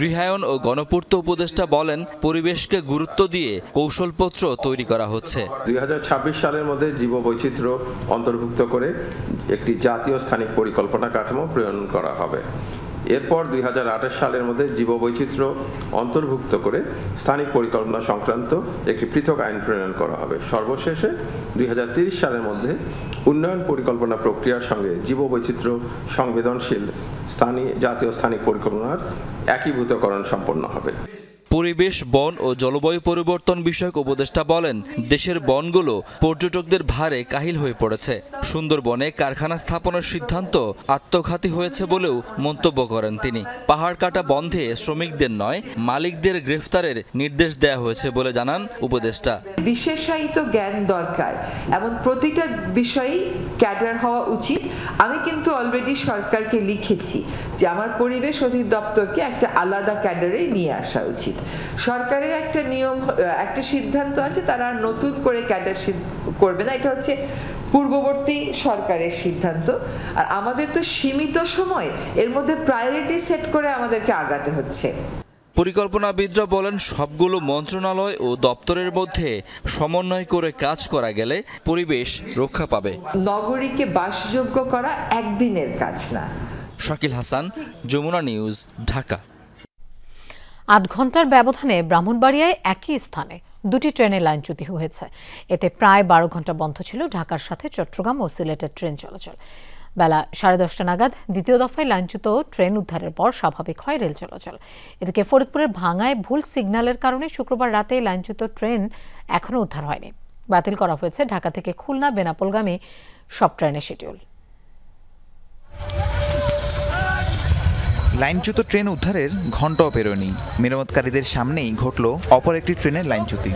গৃহায়ন ও গণপূর্ত উপদেষ্টা বলেন, পরিবেশকে গুরুত্ব দিয়ে কৌশলপত্র তৈরি করা হচ্ছে। 2026 সালের মধ্যে জীববৈচিত্র্য অন্তর্ভুক্ত করে একটি জাতীয় স্থানিক পরিকল্পনা কাঠামো প্রণয়ন করা হবে। এরপর 2028 সালের মধ্যে জীববৈচিত্র্য অন্তর্ভুক্ত করে স্থানিক পরিকল্পনা সংক্রান্ত একটি পৃথক আইন প্রণয়ন করা হবে। সর্বশেষে 2030 সালের মধ্যে উন্নয়ন পরিকল্পনা প্রক্রিয়ার সঙ্গে জীববৈচিত্র্য সংবেদনশীল জাতীয় স্থানিক পরিকল্পনার একীভূতকরণ সম্পন্ন হবে। পরিবেশ, বন ও জলবায়ু পরিবর্তন বিষয়ক উপদেষ্টা বলেন, দেশের বনগুলো পর্যটকদের ভারে কাহিল হয়ে পড়েছে। সুন্দরবনে কারখানা স্থাপনের সিদ্ধান্ত আত্মঘাতী হয়েছে বলেও মন্তব্য করেন তিনি। পাহাড় কাটা বন্ধে শ্রমিকদের নয়, মালিকদের গ্রেফতারের নির্দেশ দেওয়া হয়েছে বলে জানান উপদেষ্টা। বিশেষায়িত জ্ঞান দরকার, এমন প্রতিটা বিষয়েই ক্যাডার হওয়া উচিত। আমি কিন্তু অলরেডি সরকারকে লিখেছি যে আমার পরিবেশ অধিদপ্তরকে একটা আলাদা ক্যাডারে নিয়ে আসা উচিত। সরকারের একটা নিয়ম, একটা সিদ্ধান্ত আছে, তারা নতুন করে ক্যাডার করবে না, এটা হচ্ছে পূর্ববর্তী সরকারের সিদ্ধান্ত। আর আমাদের তো সীমিত সময়, এর মধ্যে প্রায়োরিটি সেট করে আমাদেরকে আগাতে হচ্ছে। পরিকল্পনাবিদরা বলেন, সবগুলো মন্ত্রণালয় ও দপ্তরের মধ্যে সমন্বয় করে কাজ করা গেলে পরিবেশ রক্ষা পাবে। নগরীকে বাসযোগ্য করা একদিনের কাজ না। শাকিল হাসান, যমুনা নিউজ, ঢাকা। 8 ঘন্টার ব্যবধানে ব্রাহ্মণবাড়িয়ায় একই স্থানে 2টি ট্রেনের লাইনচ্যুতি হয়েছে। এতে প্রায় 12 ঘন্টা বন্ধ ছিল ঢাকার সাথে চট্টগ্রাম ও সিলেটের ট্রেন চলাচল। বেলা 10:30 নাগাদ দ্বিতীয় দফায় লাইনচ্যুত ট্রেন উদ্ধারের পর স্বাভাবিক হয় রেল চলাচল। এদিকে ফরিদপুরের ভাঙায় ভুল সিগন্যালের কারণে শুক্রবার রাতে লাইনচ্যুত ট্রেন এখনও উদ্ধার হয়নি। বাতিল করা হয়েছে ঢাকা থেকে খুলনা বেনাপোলগামী সব ট্রেনের শিডিউল। লাইনচ্যুত ট্রেন উদ্ধারের ঘণ্টাও পেরোয়নি, মেরামতকারীদের সামনেই ঘটল অপর একটি ট্রেনের লাইনচ্যুতি।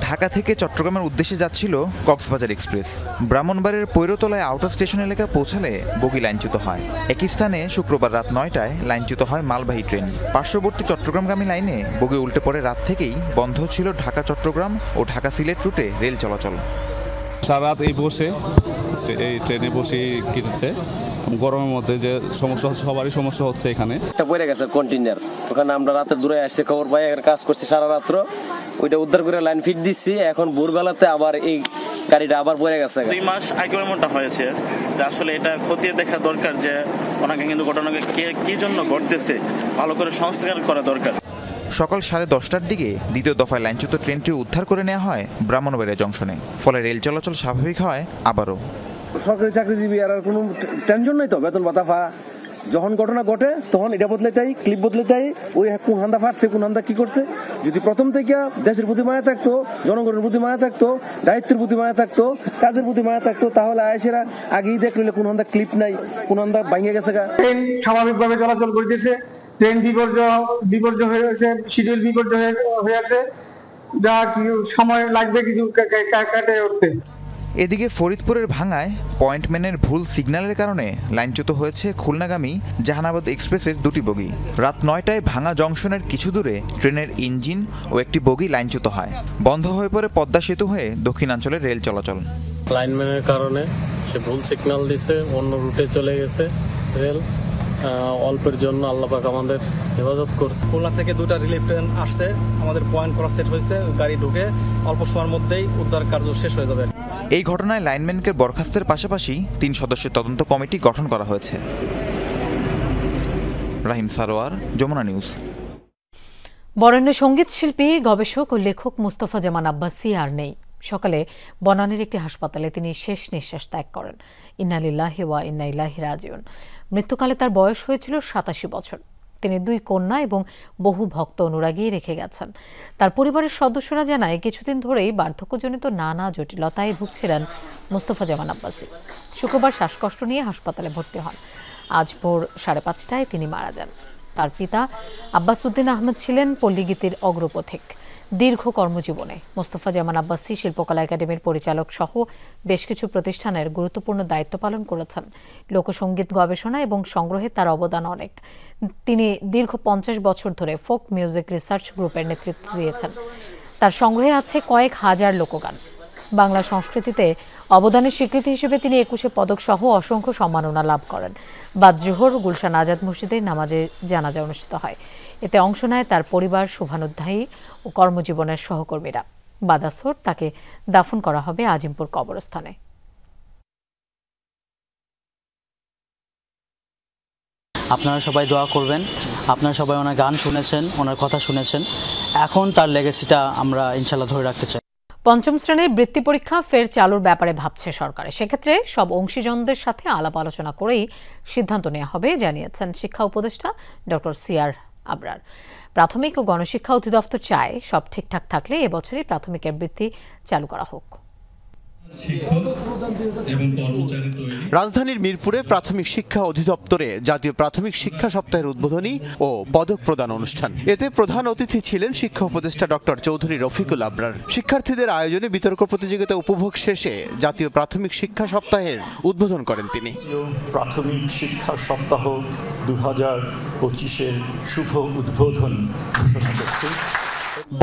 ঢাকা থেকে চট্টগ্রামের উদ্দেশ্যে যাচ্ছিল কক্সবাজার এক্সপ্রেস। ব্রাহ্মণবাড়িয়ার পৈরতলায় আউটার স্টেশন এলাকায় পৌঁছালে বগি লাইনচ্যুত হয়। একই স্থানে শুক্রবার রাত 9টায় লাইনচ্যুত হয় মালবাহী ট্রেন। পার্শ্ববর্তী চট্টগ্রামগামী লাইনে বগি উল্টে পড়ে রাত থেকেই বন্ধ ছিল ঢাকা চট্টগ্রাম ও ঢাকা সিলেট রুটে রেল চলাচল। সারা রাত এই ট্রেনে বসে কিনছে। গরমের মধ্যে যে সমস্যা হচ্ছে, সবারই সমস্যা হচ্ছে। এখানে একটা পড়ে গেছে কন্টেইনার, ওখানে আমরা রাতে দূরে আসছে, খবর পাই কাজ করছি সারা রাত্র, ওইটা উদ্ধার করে লাইন ফিট দিচ্ছি। এখন ভোরবেলাতে আবার এই গাড়িটা আবার পড়ে গেছে। 2 মাস আগে এমনটা হয়েছে যে আসলে এটা খতিয়ে দেখা দরকার যে ওনাকে কিন্তু ঘটনাকে কি জন্য ঘটতেছে ভালো করে সংস্কার করা দরকার। সকাল 10:30টার দিকে দ্বিতীয় দফায় লাইনচ্যুত ট্রেনটি উদ্ধার করে নেওয়া হয় ব্রাহ্মণবাড়িয়া জংশনে। ফলে রেল চলাচল স্বাভাবিক হয় আবারও। সরকারি চাকরিজীবী আর কোনো টেনশন নাই তো, বেতন ভাতা পা যখন ঘটনা ঘটে তখন এটা বদলে তাই ক্লিপ বদলে তাই ওই কোন হান্দা ফাটছে কোন হান্দা কি করছে। যদি প্রথম থেকে দেশের প্রতি মায়া থাকতো, জনগণের প্রতি মায়া থাকতো, দায়িত্বের প্রতি মায়া থাকতো, কাজের প্রতি মায়া থাকতো, তাহলে আয়েসেরা আগেই দেখলে কোন হান্দা ক্লিপ নাই, কোন হান্দা ভাঙে গেছে। ট্রেন স্বাভাবিকভাবে চলাচল করতেছে, ট্রেন বিপর্যয় হয়েছে, শিডিউল বিপর্যয় হয়ে আছে, যা কিছু সময় লাগবে কিছু কাটে উঠতে। এদিকে ফরিদপুরের ভাঙায় পয়েন্টম্যানের ভুল সিগন্যালের কারণে লাইনচ্যুত হয়েছে খুলনাগামী জাহানাবাদ এক্সপ্রেসের 2টি বগি। রাত 9টায় ভাঙা জংশনের কিছু দূরে ট্রেনের ইঞ্জিন ও একটি বগি লাইনচ্যুত হয়। বন্ধ হয়ে পড়ে পদ্মা সেতু হয়ে দক্ষিণাঞ্চলের রেল চলাচল। লাইনম্যানের কারণে সে ভুল সিগন্যাল দিছে, অন্য রুটে চলে গেছে রেল। অল্পের জন্য আল্লাহ পাক আমাদের হেফাজত করছে। খুলনা থেকে 2টা রিলিফ ট্রেন আসছে, আমাদের পয়েন্ট ক্রস সেট হয়েছে, গাড়ি ঢুকে অল্প সময়ের মধ্যেই উদ্ধার কার্য শেষ হয়ে যাবে। এই ঘটনায় লাইনম্যানকে বরখাস্তের পাশাপাশি 3 সদস্যের তদন্ত কমিটি গঠন করা হয়েছে। রাহিম সারোয়ার, যমুনা নিউজ। বরেণ্য সঙ্গীত শিল্পী, গবেষক ও লেখক মুস্তফা জামান আব্বাসী আর নেই। সকালে বনানীর একটি হাসপাতালে তিনি শেষ নিঃশ্বাস ত্যাগ করেন। ইন্না লিল্লাহি ওয়া ইন্না ইলাইহি রাজিউন। মৃত্যুকালে তার বয়স হয়েছিল 87 বছর। তিনি 2 কন্যা এবং বহু ভক্ত অনুরাগী রেখে গেছেন। তার পরিবারের সদস্যরা জানায় কিছুদিন ধরেই বার্ধক্যজনিত নানা জটিলতায় ভুগছিলেন মুস্তফা জামান আব্বাসী। শুক্রবার শ্বাসকষ্ট নিয়ে হাসপাতালে ভর্তি হন। আজ ভোর 5:30টায় তিনি মারা যান। তার পিতা আব্বাস উদ্দিন আহমেদ ছিলেন পল্লীগীতির অগ্রপথিক। দীর্ঘ কর্মজীবনে মোস্তফা জামান আব্বাসী শিল্পকলা একাডেমির পরিচালক সহ বেশ কিছু প্রতিষ্ঠানের গুরুত্বপূর্ণ দায়িত্ব পালন করেছেন। লোকসঙ্গীত গবেষণা এবং সংগ্রহে তার অবদান অনেক। তিনি দীর্ঘ 50 বছর ধরে ফোক মিউজিক রিসার্চ গ্রুপের নেতৃত্ব দিয়েছেন। তার সংগ্রহে আছে কয়েক হাজার লোকগান। বাংলা সংস্কৃতিতে অবদানের স্বীকৃতি হিসেবে তিনি 21 পদক সহ অসংখ্য সম্মাননা লাভ করেন। বাদ জোহর গুলশান আজাদ মসজিদের নামাজে জানাজা অনুষ্ঠিত হয়। এতে অংশ নেয় তার পরিবার, শুভানুধ্যায়ী ও কর্মজীবনের সহকর্মীরা। বাদ আসর তাকে দাফন করা হবে আজিমপুর কবরস্থানে। আপনারা সবাই দোয়া করবেন। আপনারা সবাই ওনার গান শুনেছেন, ওনার কথা শুনেছেন। এখন তার লেগেসিটা আমরা ইনশাল্লাহ ধরে রাখতে চাই। 5ম শ্রেণীর বৃত্তি পরীক্ষা ফের চালুর ব্যাপারে ভাবছে সরকার। সেক্ষেত্রে সব অংশীজনদের সাথে আলাপ আলোচনা করেই সিদ্ধান্ত নেওয়া হবে, জানিয়েছেন শিক্ষা উপদেষ্টা ডক্টর সিআর আবরার। প্রাথমিক ও গণশিক্ষা অধিদপ্তর চায় সব ঠিকঠাক থাকলে এবছরই প্রাথমিকের বৃত্তি চালু করা হোক। রাজধানীর মিরপুরে প্রাথমিক শিক্ষা অধিদপ্তরে জাতীয় প্রাথমিক শিক্ষা সপ্তাহের উদ্বোধনী ও পদক প্রদান অনুষ্ঠান। এতে প্রধান অতিথি ছিলেন শিক্ষা উপদেষ্টা ডক্টর চৌধুরী রফিকুল আবরার। শিক্ষার্থীদের আয়োজনে বিতর্ক প্রতিযোগিতা উপভোগ শেষে জাতীয় প্রাথমিক শিক্ষা সপ্তাহের উদ্বোধন করেন তিনি। প্রাথমিক শিক্ষা সপ্তাহ 2025-এর শুভ উদ্বোধন ঘোষণা করছি।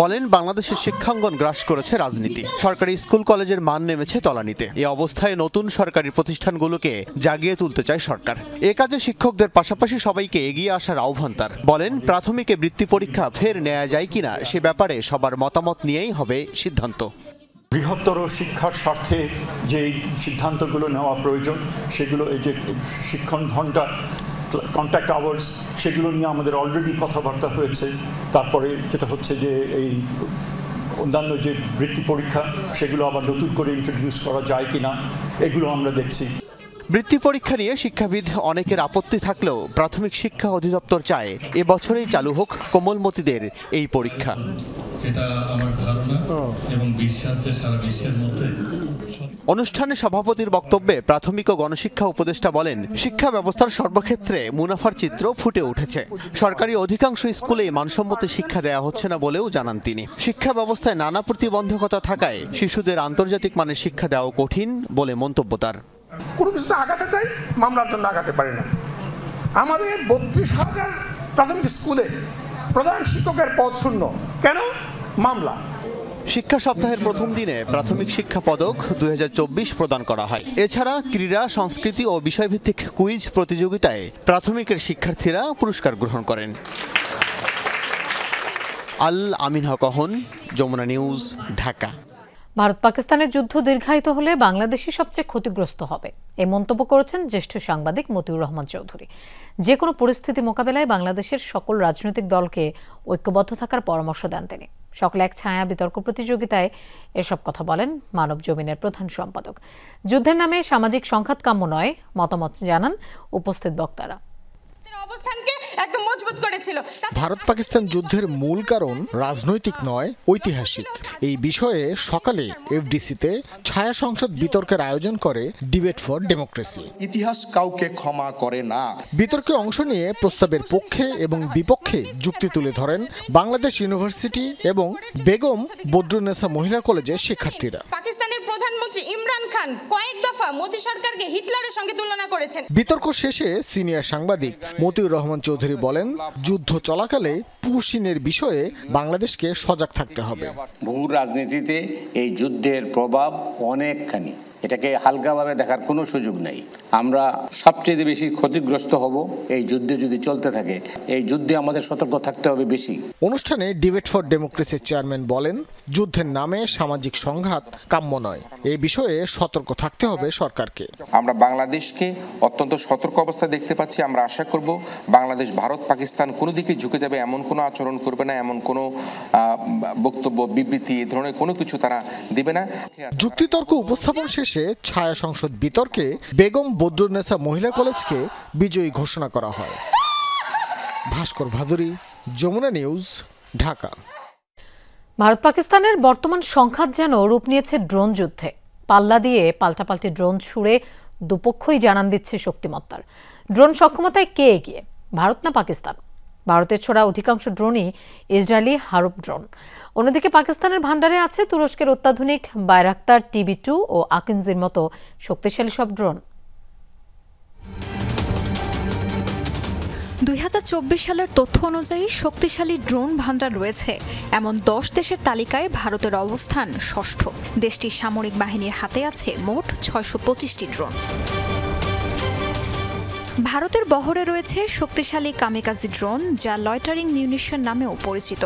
বলেন, বাংলাদেশের শিক্ষাঙ্গন গ্রাস করেছে রাজনীতি, সরকারি স্কুল কলেজের মান নেমেছে তলানিতে। এই অবস্থায় নতুন সরকারি প্রতিষ্ঠানগুলোকে জাগিয়ে তুলতে চায় সরকার। এ কাজে শিক্ষকদের পাশাপাশি সবাইকে এগিয়ে আসার আহ্বান তার। বলেন, প্রাথমিকে বৃত্তি পরীক্ষা ফের নেওয়া যায় কিনা সে ব্যাপারে সবার মতামত নিয়েই হবে সিদ্ধান্ত। বৃহত্তর শিক্ষার স্বার্থে যে সিদ্ধান্তগুলো নেওয়া প্রয়োজন সেগুলো, এই যে শিক্ষণ ঘণ্টা, কন্ট্যাক্ট আওয়ার্স, সেগুলো নিয়ে আমাদের অলরেডি কথাবার্তা হয়েছে। তারপরে যেটা হচ্ছে যে এই অন্যান্য যে বৃত্তি পরীক্ষা, সেগুলো আবার নতুন করে ইন্ট্রোডিউস করা যায় কিনা, এগুলো আমরা দেখছি। বৃত্তি পরীক্ষা নিয়ে শিক্ষাবিদ অনেকের আপত্তি থাকলেও প্রাথমিক শিক্ষা অধিদপ্তর চায় এবছরেই চালু হোক কোমলমতিদের এই পরীক্ষা। এটা আমার ধারণা এবং বিশ্বাস যে সারা বিশ্বের মধ্যে। অনুষ্ঠানে সভাপতির বক্তব্যে প্রাথমিক ও গণশিক্ষা উপদেষ্টা বলেন, শিক্ষা ব্যবস্থার সর্বক্ষেত্রে মুনাফার চিত্র ফুটে উঠেছে। সরকারি অধিকাংশ স্কুলে মানসম্মত শিক্ষা দেওয়া হচ্ছে না বলেও জানান তিনি। শিক্ষা ব্যবস্থায় নানা প্রতিবন্ধকতা থাকায় শিশুদের আন্তর্জাতিক মানের শিক্ষা দেওয়া কঠিন বলে মন্তব্য তার। কোনো কিছুতে আগাতে চাই, মামলার জন্য আগাতে পারি না। আমাদের 32,000 প্রাথমিক স্কুলে প্রধান শিক্ষকের পদ শূন্য। কেন? মামলা। শিক্ষা সপ্তাহের প্রথম দিনে প্রাথমিক শিক্ষা পদক 2024 প্রদান করা হয়। এছাড়া ক্রীড়া, সংস্কৃতি ও বিষয়ভিত্তিক কুইজ প্রতিযোগিতায় প্রাথমিকের শিক্ষার্থীরা পুরস্কার গ্রহণ করেন। আল আমিন হক, যমুনা নিউজ, ঢাকা। ভারত পাকিস্তানের যুদ্ধ দীর্ঘায়িত হলে বাংলাদেশই সবচেয়ে ক্ষতিগ্রস্ত হবে এই মন্তব্য করেছেন জ্যেষ্ঠ সাংবাদিক মতিউর রহমান চৌধুরী। যে কোনো পরিস্থিতি মোকাবেলায় বাংলাদেশের সকল রাজনৈতিক দলকে ঐক্যবদ্ধ থাকার পরামর্শ দেন তিনি। সকলে এক ছায়া বিতর্ক প্রতিযোগিতায় এসব কথা বলেন মানব জমিনের প্রধান সম্পাদক। যুদ্ধের নামে সামাজিক সংঘাত কাম্য নয় মতামত জানান উপস্থিত বক্তারা। অবস্থানকে একদম মজবুত করেছিল। ভারত পাকিস্তান যুদ্ধের মূল কারণ রাজনৈতিক নয়, ঐতিহাসিক। এই বিষয়ে সকালে এফডিসিতে ছায়া সংসদ বিতর্কের আয়োজন করে ডিবেট ফর ডেমোক্রেসি। ইতিহাস কাউকে ক্ষমা করে না। বিতর্কে অংশ নিয়ে প্রস্তাবের পক্ষে এবং বিপক্ষে যুক্তি তুলে ধরেন বাংলাদেশ ইউনিভার্সিটি এবং বেগম বদরুন্নেসা মহিলা কলেজের শিক্ষার্থীরা। পাকিস্তানের প্রধানমন্ত্রী ইমরান খান কয়েক দফা মোদী সরকারকে হিটলারের সঙ্গে তুলনা করেছেন। বিতর্ক শেষে সিনিয়র সাংবাদিক মতিউর রহমান চৌধুরী বলেন, যুদ্ধ চলাকালে পুশিনের বিষয়ে বাংলাদেশকে সজাগ থাকতে হবে। ভূ রাজনীতিতে এই যুদ্ধের প্রভাব অনেকখানি, এটাকে হালকাভাবে দেখার কোনো সুযোগ নেই। আমরা সবচেয়ে বেশি ক্ষতিগ্রস্ত হব এই যুদ্ধে যদি চলতে থাকে। এই যুদ্ধে আমাদের সতর্ক থাকতে হবে বেশি। অনুষ্ঠানে ডিবেট ফর ডেমোক্রেসির চেয়ারম্যান বলেন, যুদ্ধের নামে সামাজিক সংঘাত কাম্য নয়। এই বিষয়ে সতর্ক থাকতে হবে সরকারকে। আমরা বাংলাদেশকে অত্যন্ত সতর্ক অবস্থায় দেখতে পাচ্ছি। আমরা আশা করব বাংলাদেশ ভারত পাকিস্তান কোনো দিকে ঝুঁকে যাবে এমন কোনো আচরণ করবে না, এমন কোনো বক্তব্য বিবৃতি এই ধরনের কোনো কিছু তারা দিবে না। যুক্তিতর্ক উপস্থাপন শেষে ছায়া সংসদ বিতর্কে বেগম বদরুন্নেসা মহিলা কলেজকে বিজয়ী ঘোষণা করা হয়। ভাস্কর ভাদুরী, যমুনা নিউজ, ঢাকা। ভারত পাকিস্তানের বর্তমান সংঘাত যেন রূপ নিয়েছে ড্রোন যুদ্ধে। পাল্লা দিয়ে পাল্টাপাল্টি ড্রোন ছুড়ে দুপক্ষই জানান দিচ্ছে শক্তিমত্তার। ড্রোন সক্ষমতায় কে এগিয়ে, ভারত না পাকিস্তান? ভারতের ছোড়া অধিকাংশ ড্রোনই ইসরায়েলি হারুপ ড্রোন। অন্যদিকে পাকিস্তানের ভান্ডারে আছে তুরস্কের অত্যাধুনিক বাইরাক্তার TB2 ও আকিনজির মতো শক্তিশালী সব ড্রোন। 2024 সালের তথ্য অনুযায়ী শক্তিশালী ড্রোন ভান্ডার রয়েছে এমন 10 দেশের তালিকায় ভারতের অবস্থান ষষ্ঠ। দেশটির সামরিক বাহিনীর হাতে আছে মোট 625টি ড্রোন। ভারতের বহরে রয়েছে শক্তিশালী কামিকাজি ড্রোন, যা লয়টারিং মিউনিশন নামেও পরিচিত।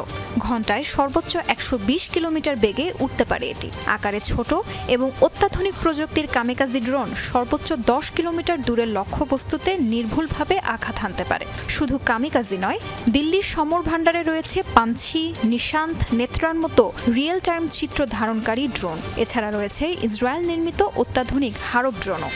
ঘণ্টায় সর্বোচ্চ 120 কিলোমিটার বেগে উঠতে পারে এটি। আকারে ছোট এবং অত্যাধুনিক প্রযুক্তির কামিকাজি ড্রোন সর্বোচ্চ 10 কিলোমিটার দূরের লক্ষ্যবস্তুতে নির্ভুলভাবে আঘাত হানতে পারে। শুধু কামিকাজি নয়, দিল্লির সমর ভান্ডারে রয়েছে পাঞ্ছি, নিশান্ত, নেত্রার মতো রিয়েল টাইম চিত্র ধারণকারী ড্রোন। এছাড়া রয়েছে ইসরায়েল নির্মিত অত্যাধুনিক হারপ ড্রোনও।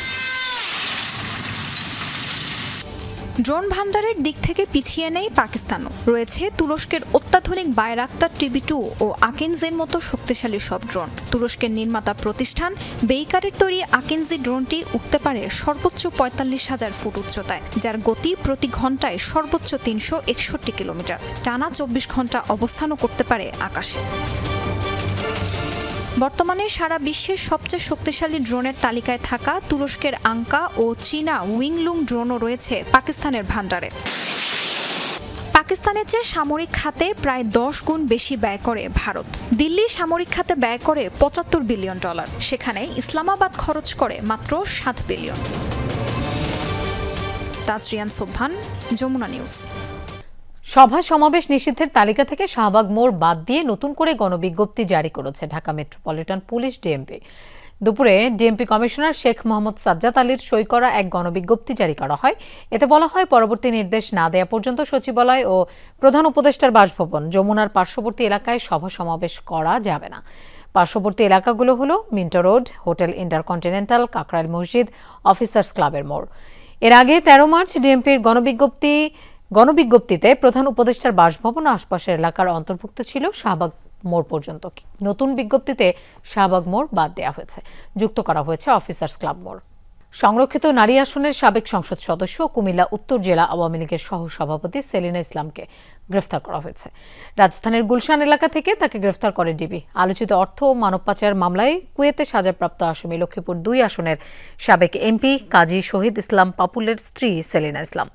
ড্রোন ভান্ডারের দিক থেকে পিছিয়ে নেই পাকিস্তানও। রয়েছে তুরস্কের অত্যাধুনিক বাইরাক্তার TB2 ও আকিনজির মতো শক্তিশালী সব ড্রোন। তুরস্কের নির্মাতা প্রতিষ্ঠান বেইকারের তৈরি আকিনজি ড্রোনটি উঠতে পারে সর্বোচ্চ 45,000 ফুট উচ্চতায়, যার গতি প্রতি ঘন্টায় সর্বোচ্চ 361 কিলোমিটার। টানা 24 ঘন্টা অবস্থানও করতে পারে আকাশে। বর্তমানে সারা বিশ্বের সবচেয়ে শক্তিশালী ড্রোনের তালিকায় থাকা তুরস্কের আঙ্কা ও চীনা উইংলুং ড্রোনও রয়েছে পাকিস্তানের ভান্ডারে। পাকিস্তানের চেয়ে সামরিক খাতে প্রায় 10 গুণ বেশি ব্যয় করে ভারত। দিল্লি সামরিক খাতে ব্যয় করে $75 বিলিয়ন, সেখানে ইসলামাবাদ খরচ করে মাত্র $7 বিলিয়ন। তাজরিয়ান সোবহান, যমুনা নিউজ। সভা সমাবেশ নিষিদ্ধের তালিকা থেকে শাহবাগ মোড় বাদ দিয়ে নতুন করে গণবিজ্ঞপ্তি জারি করেছে ঢাকা মেট্রোপলিটন পুলিশ ডিএমপি। দুপুরে ডিএমপি কমিশনার শেখ মোহাম্মদ সাজ্জাদ আলীর সই করা এক গণবিজ্ঞপ্তি জারি করা হয়। এতে বলা হয়, পরবর্তী নির্দেশ না দেওয়া পর্যন্ত সচিবালয় ও প্রধান উপদেষ্টার বাসভবন, যমুনার পার্শ্ববর্তী এলাকায় সভা সমাবেশ করা যাবে না। পার্শ্ববর্তী এলাকাগুলো হলো Minto road, hotel intercontinental, Kakrail মসজিদ, অফিসার্স ক্লাবের মোড়। এর আগে 13 মার্চ ডিএমপির গণবিজ্ঞপ্তিতে প্রধান উপদেষ্টার বাসভবন ও আশপাশের এলাকার অন্তর্ভুক্ত ছিল শাহবাগ মোড় পর্যন্ত। নতুন বিজ্ঞপ্তিতে শাহবাগ মোড় বাদ দেওয়া হয়েছে, যুক্ত করা হয়েছে অফিসার্স ক্লাব মোড়। সংরক্ষিত নারী আসনের সাবেক সংসদ সদস্য কুমিল্লা উত্তর জেলা আওয়ামী লীগের সহসভাপতি সেলিনা ইসলামকে গ্রেফতার করা হয়েছে। রাজধানীর গুলশান এলাকা থেকে তাকে গ্রেফতার করে ডিবি। আলোচিত অর্থ ও মানব পাচার মামলায় কুয়েতে সাজাপ্রাপ্ত আসামি লক্ষ্মীপুর 2 আসনের সাবেক এমপি কাজী শহীদ ইসলাম পাপুলের স্ত্রী সেলিনা ইসলাম।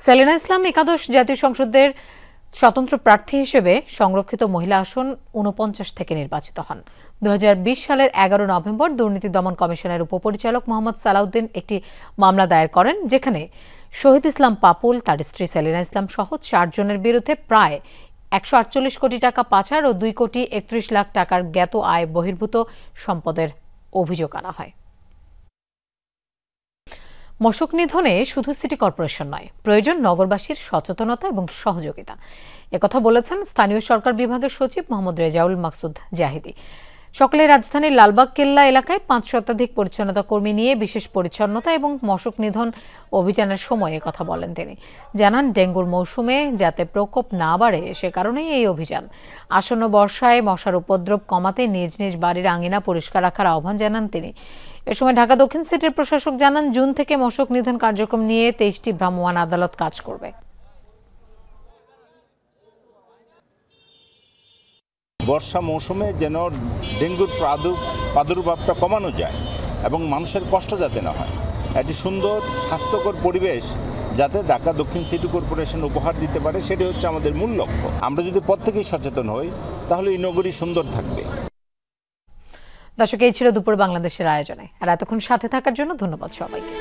সেলিনা ইসলাম একাদশ জাতীয় সংসদের স্বতন্ত্র প্রার্থী হিসেবে সংরক্ষিত মহিলা আসন 49 থেকে নির্বাচিত হন। 2020 সালের 11 নভেম্বর দুর্নীতি দমন কমিশনের উপপরিচালক মোহাম্মদ সালাউদ্দিন একটি মামলা দায়ের করেন, যেখানে শহীদ ইসলাম পাপুল, তার স্ত্রী সেলিনা ইসলাম সহ 4 জনের বিরুদ্ধে প্রায় 148 কোটি টাকা পাচার ও 2 কোটি 31 লাখ টাকার জ্ঞাত আয় বহির্ভূত সম্পদের অভিযোগ আনা হয়। মশক নিধনে শুধু সিটি কর্পোরেশন নয়, প্রয়োজন নগরবাসীর সচেতনতা এবং সহযোগিতা। একথা বলেছেন স্থানীয় সরকার বিভাগের সচিব মোহাম্মদ রেজাউল মাকসুদ জাহিদি। সকালে রাজধানীর লালবাগ কেল্লা এলাকায় 5 শতাধিক পরিচ্ছন্নতা কর্মী নিয়ে বিশেষ পরিচ্ছন্নতা এবং মশক নিধন অভিযানের সময় কথা বলেন তিনি। জানান, ডেঙ্গুর মৌসুমে যাতে প্রকোপ না বাড়ে সে কারণেই এই অভিযান। আসন্ন বর্ষায় মশার উপদ্রব কমাতে নিজ নিজ বাড়ির আঙিনা পরিষ্কার রাখার আহ্বান জানান তিনি। এ সময় ঢাকা দক্ষিণ সিটির প্রশাসক জানান, জুন থেকে মশক নিধন কার্যক্রম নিয়ে 23টি ভ্রাম্যমাণ আদালত কাজ করবে। বর্ষা মৌসুমে যেন ডেঙ্গুর প্রাদুর্ভাবটা কমানো যায় এবং মানুষের কষ্ট যাতে না হয়, একটি সুন্দর স্বাস্থ্যকর পরিবেশ যাতে ঢাকা দক্ষিণ সিটি কর্পোরেশন উপহার দিতে পারে, সেটি হচ্ছে আমাদের মূল লক্ষ্য। আমরা যদি প্রত্যেকেই সচেতন হই তাহলে এই নগরী সুন্দর থাকবে। দর্শক, এই ছিল দুপুর বাংলাদেশের আয়োজনে। আর এতক্ষণ সাথে থাকার জন্য ধন্যবাদ সবাইকে।